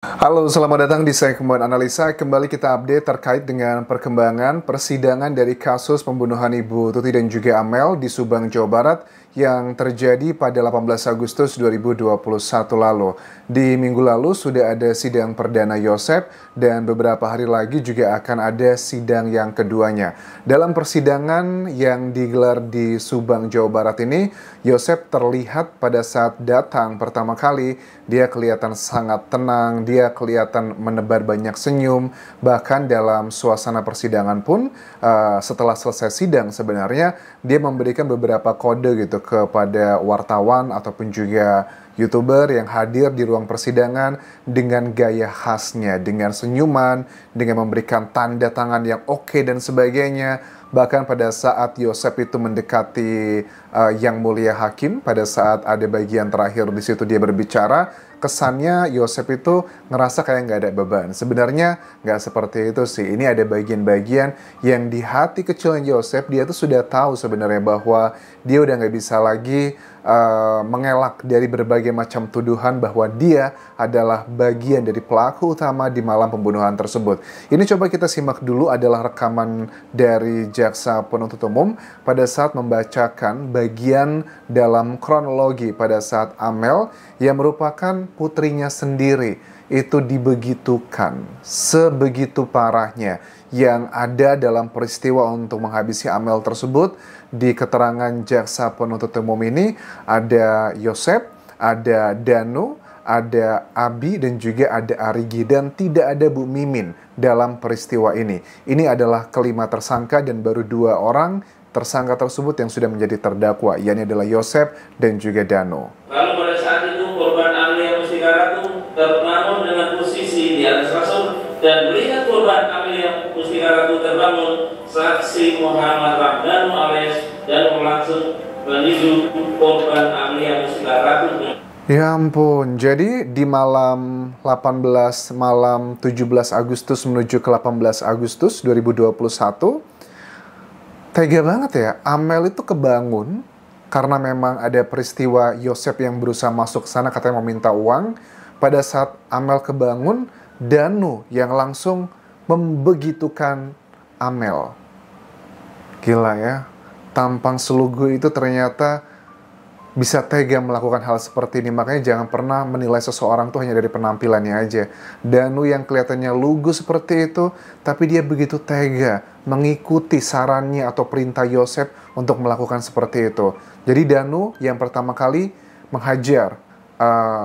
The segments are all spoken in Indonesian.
Halo, selamat datang di segmen analisa. Kembali kita update terkait dengan perkembangan persidangan dari kasus pembunuhan Ibu Tuti dan juga Amel di Subang, Jawa Barat yang terjadi pada 18 Agustus 2021 lalu. Di minggu lalu sudah ada sidang perdana Yosep dan beberapa hari lagi juga akan ada sidang yang keduanya. Dalam persidangan yang digelar di Subang, Jawa Barat ini, Yosep terlihat pada saat datang pertama kali, dia kelihatan sangat tenang, dia kelihatan menebar banyak senyum, bahkan dalam suasana persidangan pun setelah selesai sidang sebenarnya dia memberikan beberapa kode gitu kepada wartawan ataupun juga YouTuber yang hadir di ruang persidangan dengan gaya khasnya, dengan senyuman, dengan memberikan tanda tangan yang oke dan sebagainya. Bahkan pada saat Yosep itu mendekati Yang Mulia Hakim, pada saat ada bagian terakhir di situ dia berbicara, kesannya Yosep itu ngerasa kayak nggak ada beban. Sebenarnya nggak seperti itu sih. Ini ada bagian-bagian yang di hati kecilnya Yosep, dia tuh sudah tahu sebenarnya bahwa dia udah nggak bisa lagi mengelak dari berbagai macam tuduhan bahwa dia adalah bagian dari pelaku utama di malam pembunuhan tersebut. Ini coba kita simak dulu adalah rekaman dari Jaksa Penuntut Umum pada saat membacakan bagian dalam kronologi pada saat Amel yang merupakan putrinya sendiri itu dibegitukan sebegitu parahnya yang ada dalam peristiwa untuk menghabisi Amel tersebut. Di keterangan Jaksa Penuntut Umum ini ada Yosep, ada Danu, ada Abi dan juga ada Arigi dan tidak ada Bu Mimin dalam peristiwa ini. Ini adalah kelima tersangka dan baru 2 orang tersangka tersebut yang sudah menjadi terdakwa, yakni adalah Yosep dan juga Danu. Lalu pada saat itu korban Amelia Mustikaratu terbangun dengan posisi di atas kasur dan melihat korban Amelia Mustikaratu terbangun, saksi Muhammad Ramdhanu alias Danu langsung menuju korban Amelia Mustikaratu. Ya ampun, jadi di malam 17 Agustus menuju ke 18 Agustus 2021, tega banget ya, Amel itu kebangun karena memang ada peristiwa Yosep yang berusaha masuk ke sana katanya mau minta uang. Pada saat Amel kebangun, Danu yang langsung membegitukan Amel. Gila ya, tampang selugu itu ternyata bisa tega melakukan hal seperti ini. Makanya jangan pernah menilai seseorang tuh hanya dari penampilannya aja. Danu yang kelihatannya lugu seperti itu, tapi dia begitu tega mengikuti sarannya atau perintah Yosep untuk melakukan seperti itu. Jadi Danu yang pertama kali menghajar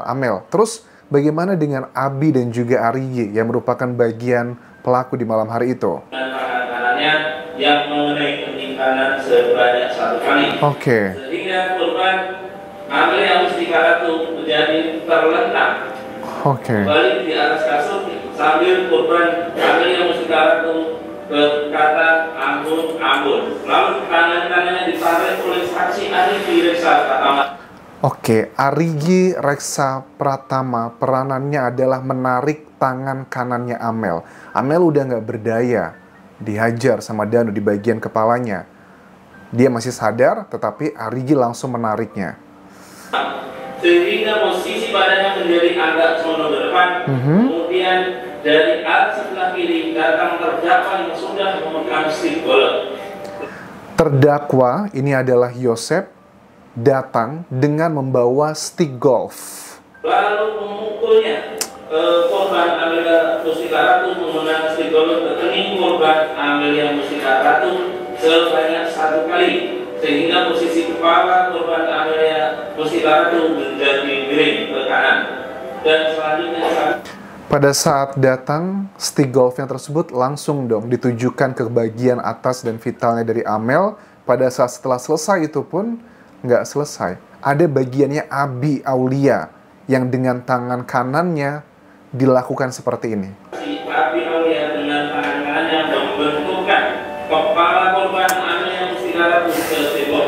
Amel. Terus bagaimana dengan Abi dan juga Arigi yang merupakan bagian pelaku di malam hari itu? Dan tangan-tangannya yang mengenai kening kanan sebanyak 1 kali. Oke. Sehingga korban Amelia Mustikaratu menjadi terlentang. Oke. Kembali di atas kasur sambil korban Amelia Mustikaratu berkata ampun, ampun. Lalu tangan-tangannya ditarik oleh saksi Arigi Reksa Pratama. Oke, Arigi Reksa Pratama peranannya adalah menarik tangan kanannya Amel. Amel udah nggak berdaya, dihajar sama Danu di bagian kepalanya. Dia masih sadar, tetapi Arigi langsung menariknya. Sehingga posisi badannya menjadi agak condong ke depan. Kemudian dari arah sebelah kiri datang terdakwa yang sudah memegang stick golf. Terdakwa ini adalah Yosep, datang dengan membawa stick golf. Lalu memukulnya. Korban Amelia Mustikaratu menggunakan stick golf ke kening korban Amelia Mustikaratu sebanyak 1 kali, sehingga posisi kepala korban Amelia Mustikaratu menjadi miring ke kanan. Dan selanjutnya pada saat datang, stick golfnya tersebut langsung dong ditujukan ke bagian atas dan vitalnya dari Amel. Pada saat setelah selesai itu pun nggak selesai. Ada bagiannya Abi Aulia yang dengan tangan kanannya dilakukan seperti ini. si Abi Aulia dengan tangan kanannya membentukkan kepala korban Amelia Mustikaratu ke tembok.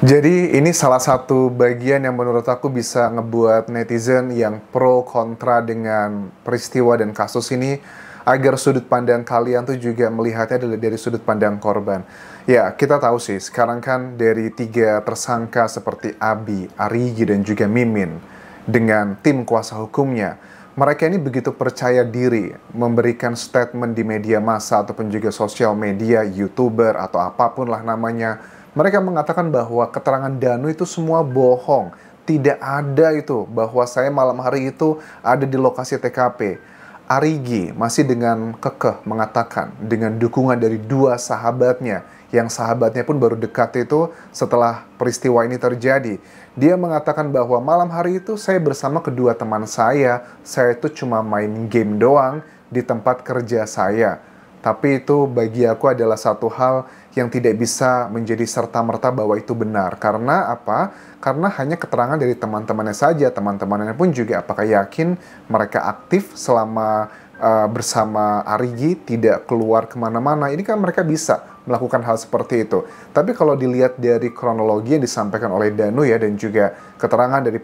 Jadi ini salah satu bagian yang menurut aku bisa ngebuat netizen yang pro kontra dengan peristiwa dan kasus ini, agar sudut pandang kalian tuh juga melihatnya dari sudut pandang korban. Ya, kita tahu sih, sekarang kan dari 3 tersangka seperti Abi, Arigi, dan juga Mimin, dengan tim kuasa hukumnya. Mereka ini begitu percaya diri memberikan statement di media massa ataupun juga sosial media, YouTuber atau apapun lah namanya. Mereka mengatakan bahwa keterangan Danu itu semua bohong. Tidak ada itu bahwa saya malam hari itu ada di lokasi TKP. Arigi masih dengan kekeh mengatakan dengan dukungan dari dua sahabatnya, yang sahabatnya pun baru dekat itu setelah peristiwa ini terjadi. Dia mengatakan bahwa malam hari itu saya bersama kedua teman saya itu cuma main game doang di tempat kerja saya. Tapi itu bagi aku adalah satu hal yang tidak bisa menjadi serta-merta bahwa itu benar. Karena apa? Karena hanya keterangan dari teman-temannya saja. Teman-temannya pun juga apakah yakin mereka aktif selama bersama Arigi, tidak keluar kemana-mana. Ini kan mereka bisa melakukan hal seperti itu. Tapi kalau dilihat dari kronologi yang disampaikan oleh Danu ya, dan juga keterangan dari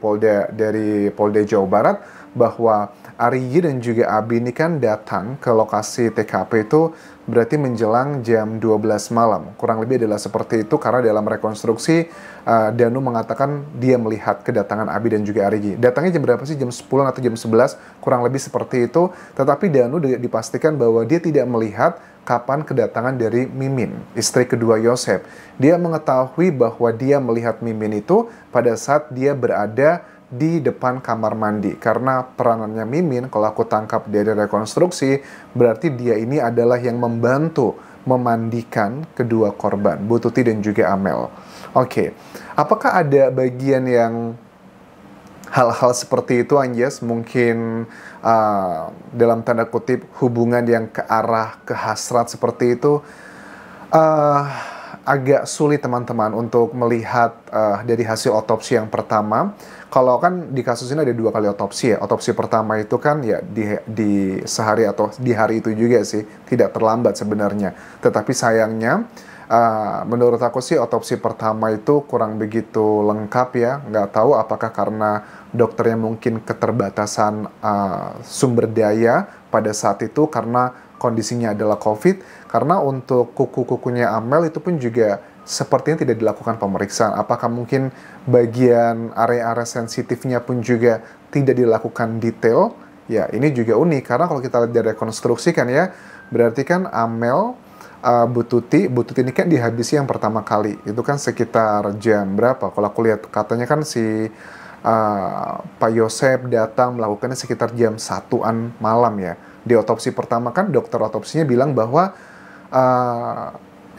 Polda Jawa Barat, bahwa Arigi dan juga Abi ini kan datang ke lokasi TKP itu berarti menjelang jam 12 malam. Kurang lebih adalah seperti itu karena dalam rekonstruksi Danu mengatakan dia melihat kedatangan Abi dan juga Arigi. Datangnya jam berapa sih? Jam 10 atau jam 11? Kurang lebih seperti itu. Tetapi Danu dipastikan bahwa dia tidak melihat kapan kedatangan dari Mimin, istri kedua Yosep. Dia mengetahui bahwa dia melihat Mimin itu pada saat dia berada di depan kamar mandi. Karena peranannya Mimin, kalau aku tangkap dari rekonstruksi, berarti dia ini adalah yang membantu memandikan kedua korban, Bu Tuti dan juga Amel. Oke, apakah ada bagian yang hal-hal seperti itu, Anjas? Mungkin dalam tanda kutip hubungan yang ke arah kehasrat seperti itu agak sulit teman-teman untuk melihat dari hasil otopsi yang pertama. Kalau kan di kasus ini ada 2 kali otopsi ya. Otopsi pertama itu kan ya di sehari atau di hari itu juga sih, tidak terlambat sebenarnya. Tetapi sayangnya menurut aku sih otopsi pertama itu kurang begitu lengkap ya. Nggak tahu apakah karena dokternya mungkin keterbatasan sumber daya pada saat itu karena kondisinya adalah COVID. Karena untuk kuku-kukunya Amel itu pun juga sepertinya tidak dilakukan pemeriksaan. Apakah mungkin bagian area-area sensitifnya pun juga tidak dilakukan detail? Ya, ini juga unik. Karena kalau kita lihat dari rekonstruksi kan ya, berarti kan Amel, Bu Tuti ini kan dihabisi yang pertama kali. Itu kan sekitar jam berapa? Kalau aku lihat katanya kan si Pak Yosep datang melakukannya sekitar jam 1-an malam ya. Di otopsi pertama kan dokter otopsinya bilang bahwa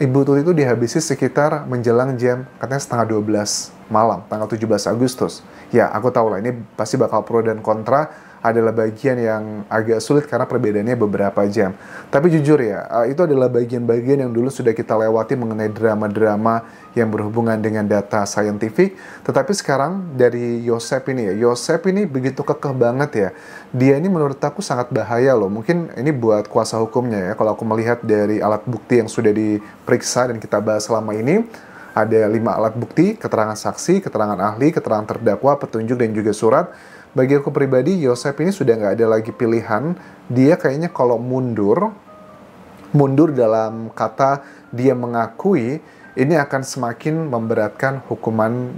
Ibu Tuti itu dihabisi sekitar menjelang jam katanya setengah 12 malam, tanggal 17 Agustus. Ya, aku tahu lah ini pasti bakal pro dan kontra, adalah bagian yang agak sulit karena perbedaannya beberapa jam. Tapi jujur ya, itu adalah bagian-bagian yang dulu sudah kita lewati mengenai drama-drama yang berhubungan dengan data saintifik. Tetapi sekarang dari Yosep ini ya, Yosep ini begitu kekeh banget ya. Dia ini menurut aku sangat bahaya loh. Mungkin ini buat kuasa hukumnya ya, kalau aku melihat dari alat bukti yang sudah diperiksa dan kita bahas selama ini, ada 5 alat bukti, keterangan saksi, keterangan ahli, keterangan terdakwa, petunjuk, dan juga surat. Bagi aku pribadi, Yosep ini sudah nggak ada lagi pilihan. Dia kayaknya kalau mundur dalam kata dia mengakui, ini akan semakin memberatkan hukuman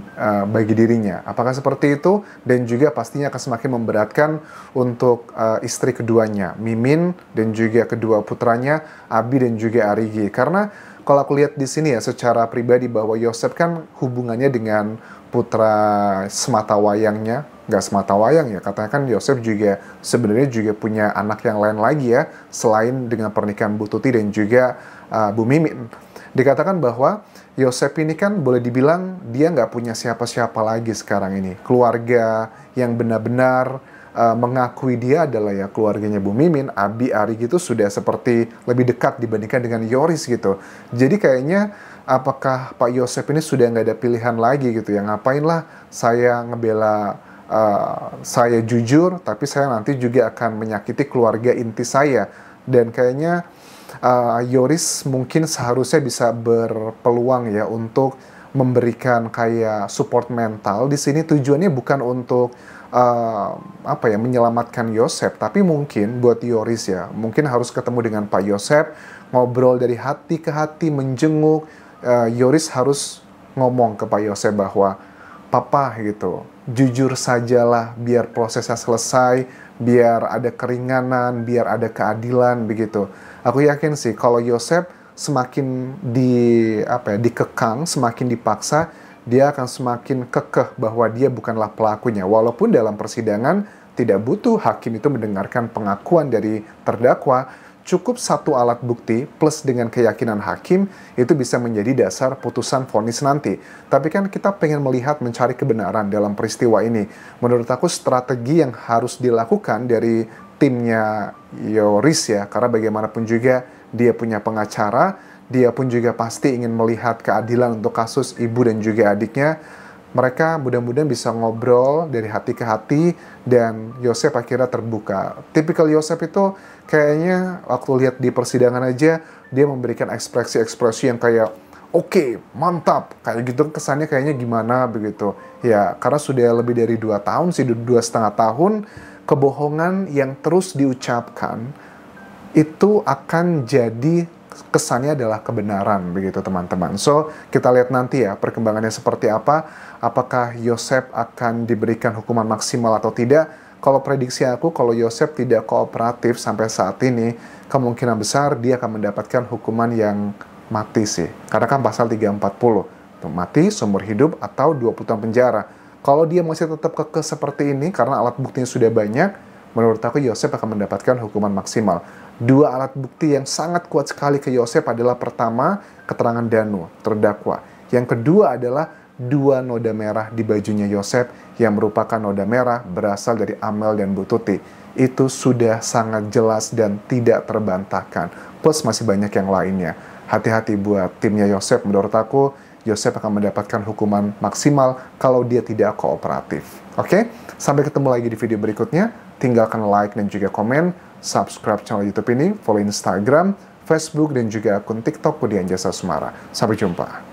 bagi dirinya. Apakah seperti itu? Dan juga pastinya akan semakin memberatkan untuk istri keduanya, Mimin, dan juga kedua putranya, Abi dan juga Arigi. Karena kalau aku lihat di sini ya secara pribadi bahwa Yosep kan hubungannya dengan putra semata wayangnya, nggak semata wayang ya, katanya kan Yosep juga sebenarnya juga punya anak yang lain lagi ya, selain dengan pernikahan Bu Tuti dan juga Bu Mimin. Dikatakan bahwa Yosep ini kan boleh dibilang dia nggak punya siapa-siapa lagi sekarang ini. Keluarga yang benar-benar mengakui dia adalah ya keluarganya Bu Mimin, Abi, Ari gitu sudah seperti lebih dekat dibandingkan dengan Yoris gitu. Jadi kayaknya apakah Pak Yosep ini sudah nggak ada pilihan lagi gitu ya, ngapain lah saya ngebela saya jujur, tapi saya nanti juga akan menyakiti keluarga inti saya. Dan kayaknya Yoris mungkin seharusnya bisa berpeluang ya untuk memberikan kayak support mental. Di sini tujuannya bukan untuk menyelamatkan Yosep, tapi mungkin buat Yoris ya, mungkin harus ketemu dengan Pak Yosep, ngobrol dari hati ke hati, menjenguk. Yoris harus ngomong ke Pak Yosep bahwa Papa gitu, jujur sajalah, biar prosesnya selesai, biar ada keringanan, biar ada keadilan begitu. Aku yakin sih kalau Yosef semakin dikekang, semakin dipaksa, dia akan semakin kekeh bahwa dia bukanlah pelakunya. Walaupun dalam persidangan tidak butuh hakim itu mendengarkan pengakuan dari terdakwa, cukup satu alat bukti plus dengan keyakinan hakim itu bisa menjadi dasar putusan vonis nanti. Tapi kan kita pengen melihat, mencari kebenaran dalam peristiwa ini. Menurut aku strategi yang harus dilakukan dari timnya Yoris ya, karena bagaimanapun juga dia punya pengacara, dia pun juga pasti ingin melihat keadilan untuk kasus ibu dan juga adiknya. Mereka mudah-mudahan bisa ngobrol dari hati ke hati dan Yosef akhirnya terbuka. Tipikal Yosef itu kayaknya waktu lihat di persidangan aja dia memberikan ekspresi-ekspresi yang kayak oke, mantap, kayak gitu kesannya kayaknya gimana begitu. Ya, karena sudah lebih dari 2 tahun sih, 2,5 tahun, kebohongan yang terus diucapkan itu akan jadi kesannya adalah kebenaran begitu teman-teman. So, kita lihat nanti ya perkembangannya seperti apa. Apakah Yosef akan diberikan hukuman maksimal atau tidak? Kalau prediksi aku, kalau Yosef tidak kooperatif sampai saat ini, kemungkinan besar dia akan mendapatkan hukuman yang mati sih. Karena kan pasal 340, mati, seumur hidup, atau 20 tahun penjara. Kalau dia masih tetap kekeh seperti ini, karena alat buktinya sudah banyak, menurut aku Yosef akan mendapatkan hukuman maksimal. 2 alat bukti yang sangat kuat sekali ke Yosef adalah pertama, keterangan Danu, terdakwa. Yang kedua adalah 2 noda merah di bajunya Yosef yang merupakan noda merah berasal dari Amel dan Bu Tuti. Itu sudah sangat jelas dan tidak terbantahkan. Plus masih banyak yang lainnya. Hati-hati buat timnya Yosef, menurut aku Yosef akan mendapatkan hukuman maksimal kalau dia tidak kooperatif. Oke? Sampai ketemu lagi di video berikutnya. Tinggalkan like dan juga komen. Subscribe channel YouTube ini, follow Instagram, Facebook, dan juga akun TikTok Budian Jasa Sumara. Sampai jumpa.